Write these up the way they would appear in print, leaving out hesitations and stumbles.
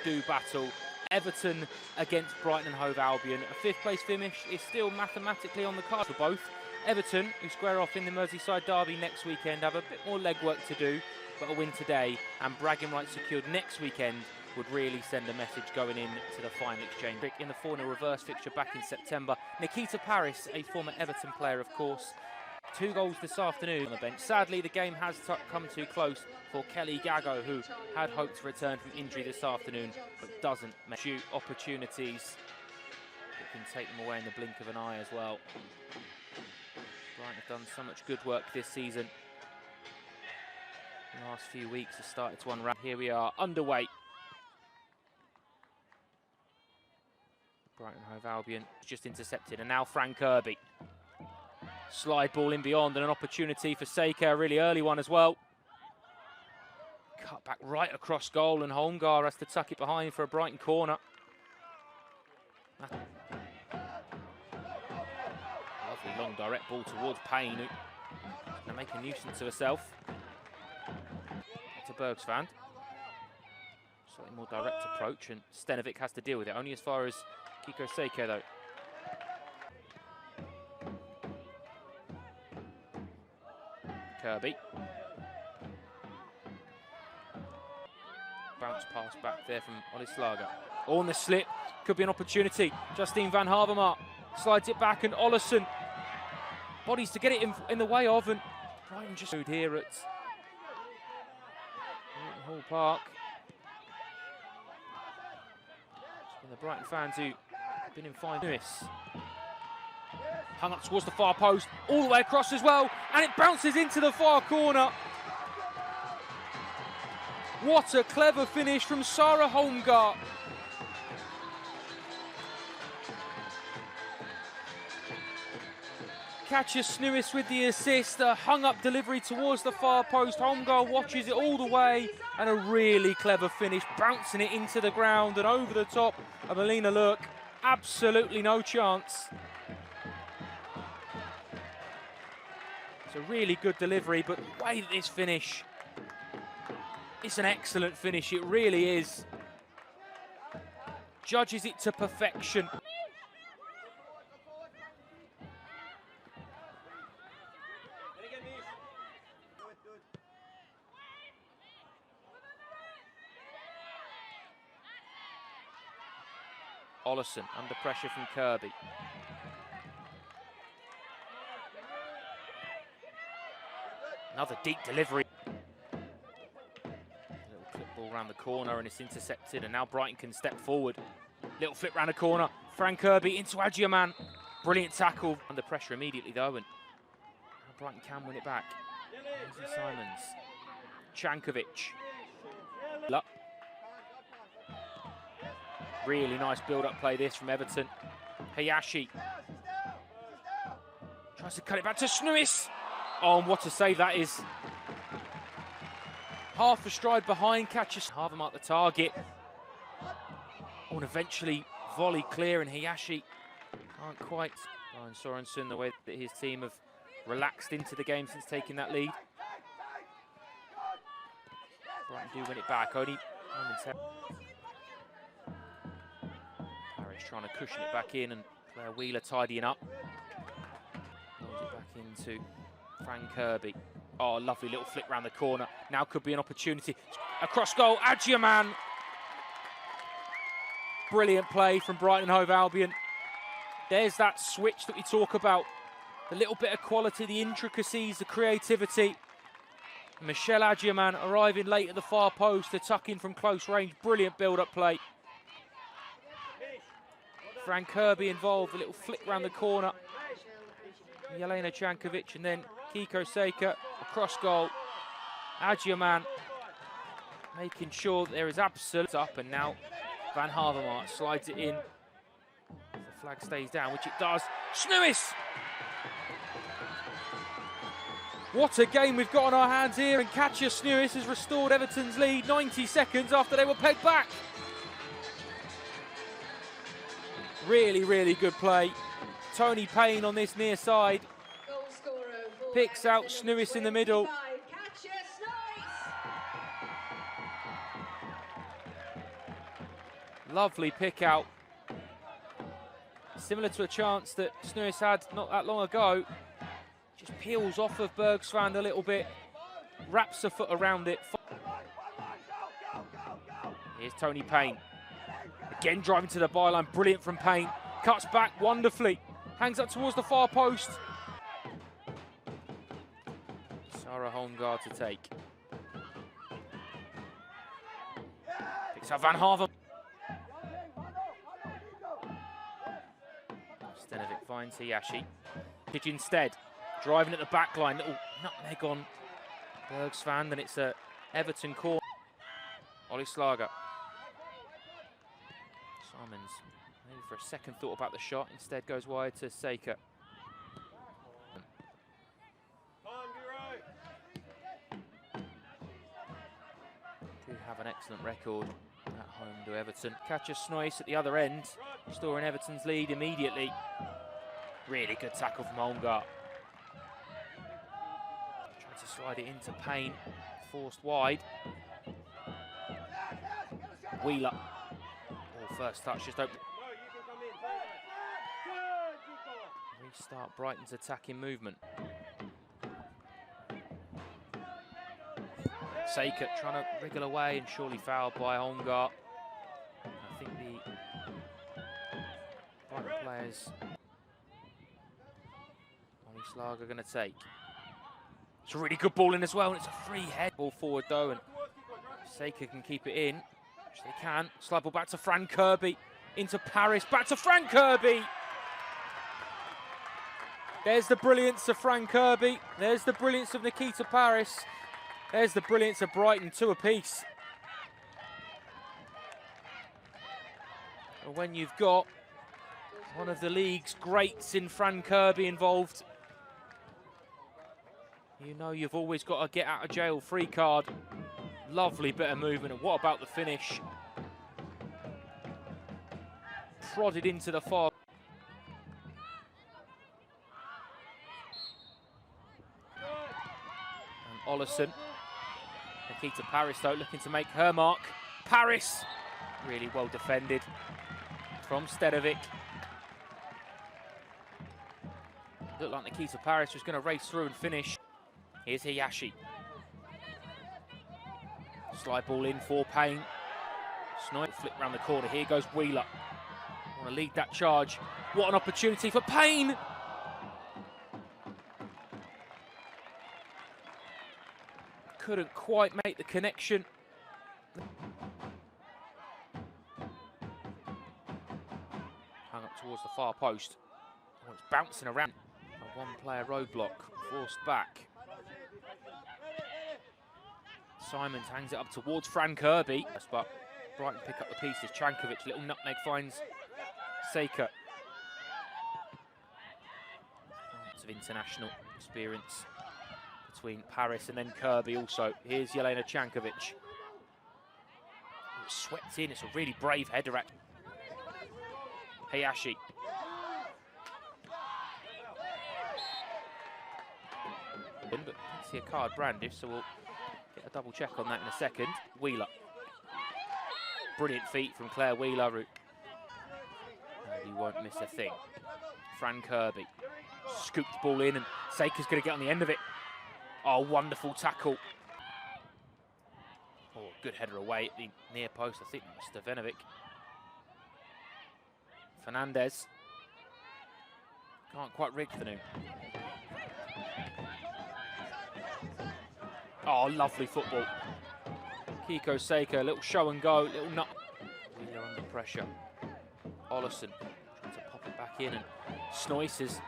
do battle. Everton against Brighton and Hove Albion. A fifth-place finish is still mathematically on the card for both. Everton, who square off in the Merseyside derby next weekend, have a bit more legwork to do, but a win today and bragging rights secured next weekend would really send a message going into the final exchange. In the 4-0 reverse fixture back in September, Nikita Paris, a former Everton player of course, 2 goals this afternoon on the bench. Sadly, the game has come too close for Kelly Gago, who had hoped to return from injury this afternoon, but doesn't shoot opportunities that can take them away in the blink of an eye as well. Brighton have done so much good work this season. The last few weeks have started to unwrap. Here we are, underway. Brighton Hove Albion just intercepted, and now Frank Kirby. Slide ball in beyond, and an opportunity for Seika, a really early one as well. Cut back right across goal, and Holmgar has to tuck it behind for a Brighton corner. Lovely long direct ball towards Payne, who's going to make a nuisance of herself. To Berg's fan. Slightly more direct approach, and Stenovic has to deal with it, only as far as Kiko Seika though. Kirby. Bounce pass back there from Olislaga. Oh, on the slip, could be an opportunity. Justine van Havermaet slides it back, and Ollison bodies to get it in the way of, and Brighton just here at Hall Park. And the Brighton fans who have been in fine. Lewis hung up towards the far post, all the way across as well, and it bounces into the far corner. What a clever finish from Sarah Holmgar. Katja Snuis with the assist, a hung-up delivery towards the far post. Holmgar watches it all the way, and a really clever finish, bouncing it into the ground and over the top of Alina Lurk. Absolutely no chance. It's a really good delivery, but the way that this finish, it's an excellent finish, it really is. Judges it to perfection. Ollison under pressure from Kirby. Another deep delivery. Little clip ball around the corner, and it's intercepted, and now Brighton can step forward. Little flip round the corner. Frank Kirby into Adjiaman. Brilliant tackle. Under pressure immediately though, and now Brighton can win it back. Lindsay Simons. Chankovic. Really nice build-up play this from Everton. Hayashi tries to cut it back to Snuis. Oh, and what a save that is. Half a stride behind, catches Havermaet the target. Oh, and eventually volley clear, and Hayashi can't quite. Ryan Sorensen, the way that his team have relaxed into the game since taking that lead. Brighton do win it back, only momentarily. Trying to cushion it back in, and Claire Wheeler tidying up. Rolls it back into Frank Kirby. Oh, lovely little flick round the corner. Now could be an opportunity. Across goal, Adjiaman. Brilliant play from Brighton Hove Albion. There's that switch that we talk about. The little bit of quality, the intricacies, the creativity. Michelle Adjiaman arriving late at the far post to tuck in from close range. Brilliant build-up play. Frank Kirby involved, a little flick round the corner. Jelena Chankovic, and then Kiko Seika across goal. Adjiaman making sure that there is absolute up, and now Van Havermaet slides it in. The flag stays down, which it does. Snuis! What a game we've got on our hands here, and Katja Snuis has restored Everton's lead 90 seconds after they were pegged back. Really, really good play. Tony Payne on this near side. Picks out Snuis in the middle. Lovely pick out. Similar to a chance that Snus had not that long ago. Just peels off of Bergsvand a little bit. Wraps a foot around it. Here's Tony Payne. Again driving to the byline. Brilliant from Payne. Cuts back wonderfully. Hangs up towards the far post. Sarah Holmgaard to take. Picks up Van Haven. Stenovic finds Hayashi. Pitch instead. Driving at the back line. Little nutmeg on Bergsvand, and it's a Everton corner. Ollie Slager. Simons, maybe for a second thought about the shot, instead goes wide to Seika. Do have an excellent record at home to Everton. Katja Snois at the other end, restoring Everton's lead immediately. Really good tackle from Holmgaard. Trying to slide it into Payne, forced wide. Wheeler. First touch just open. Restart Brighton's attacking movement. Seika trying to wriggle away and surely fouled by Holmgaard. I think the Brighton players Ollie Slager going to take. It's a really good ball in as well, and it's a free head ball forward though, and Seika can keep it in. Which they can. Slide ball back to Fran Kirby. Into Paris. Back to Fran Kirby. There's the brilliance of Fran Kirby. There's the brilliance of Nikita Paris. There's the brilliance of Brighton, 2 apiece. And when you've got one of the league's greats in Fran Kirby involved, you know you've always got a get out of jail free card. Lovely bit of movement, and what about the finish? Prodded into the far. And Ollison. Nikita Paris though looking to make her mark. Paris, really well defended from Stenovic. Looked like Nikita Paris was going to race through and finish. Here's Hayashi. Slide ball in for Payne. Snipe flip round the corner. Here goes Wheeler. Want to lead that charge. What an opportunity for Payne! Couldn't quite make the connection. Hung up towards the far post. Oh, it's bouncing around. A one-player roadblock forced back. Simons hangs it up towards Fran Kirby, but Brighton pick up the pieces. Chankovic, little nutmeg finds Seika. Lots of international experience between Paris and then Kirby also. Here's Jelena Chankovic. It's swept in, it's a really brave header at Hayashi. But see a card brandished, so we'll get a double check on that in a second. Wheeler. Brilliant feet from Claire Wheeler. And he won't miss a thing. Fran Kirby. Scooped the ball in and Seika's going to get on the end of it. Oh, wonderful tackle. Oh, good header away at the near post. I think Stevenovic. Fernandez. Can't quite rig for him. Oh, lovely football. Kiko Seika, a little show and go, little nut. Wheeler under pressure. Ollison trying to pop it back in, and Snois is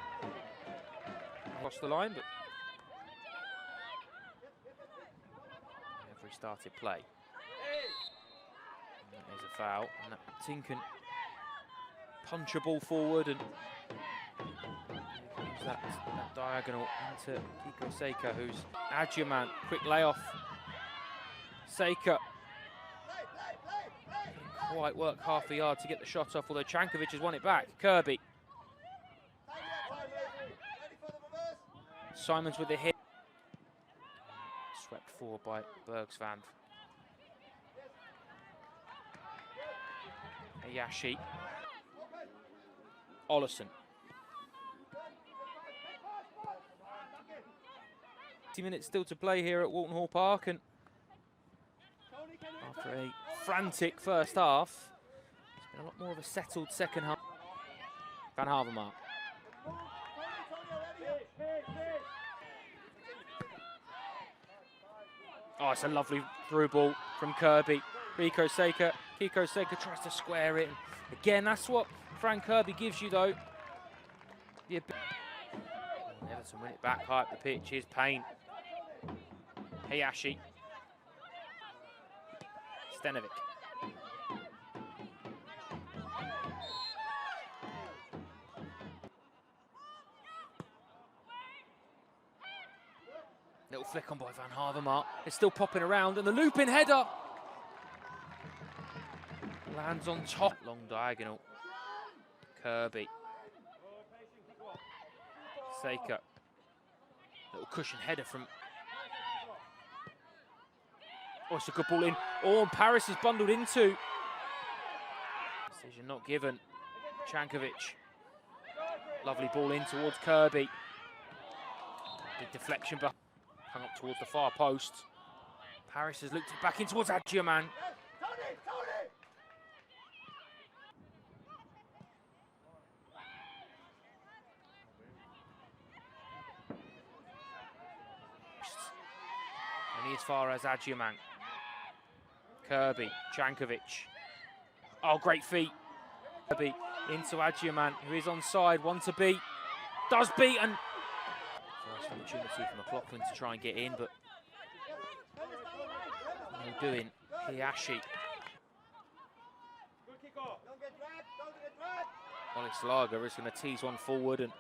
across the line, but never restarted play. And there's a foul, and that team can punch a ball forward, and that diagonal into Kiko Seika, who's Adjuman. Quick layoff. Seika didn't quite work half a yard to get the shot off, although Chankovic has won it back. Kirby. Simons with the hit. Swept forward by Bergsvand. Hayashi. Ollison. 50 minutes still to play here at Walton Hall Park, and after a frantic first half, it's been a lot more of a settled second half. Van Havermaet. Oh, it's a lovely through ball from Kirby. Kickoff tries to square it. Again, that's what Frank Kirby gives you, though. Everton win it back high up the pitch. Here's Payne. Hayashi. Stenovic. Little flick on by Van Havermaet. It's still popping around, and the looping header lands on top. Long diagonal. Kirby. Seika. Little cushion header from... Oh, it's a good ball in. Oh, and Paris is bundled into. Decision not given. Chankovic. Lovely ball in towards Kirby. Big deflection back. Hung up towards the far post. Paris has looked it back in towards Adjiaman. Only as far as Adjiaman. Kirby, Chankovic. Oh, great feet. Kirby into Adjiaman, who is onside, one to beat. Does beat, and first opportunity for McLaughlin to try and get in, but no doing. Hayashi. Alex Lager is going to tease one forward, and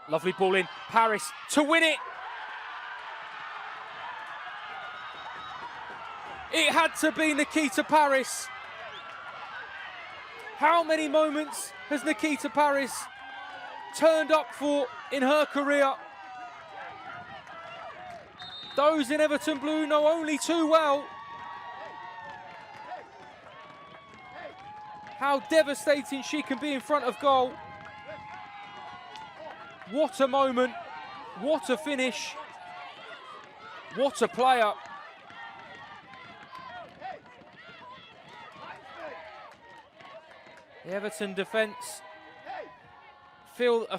lovely ball in. Paris to win it. It had to be Nikita Paris. How many moments has Nikita Paris turned up for in her career? Those in Everton Blue know only too well how devastating she can be in front of goal. What a moment, what a finish, what a player. The Everton defence feel a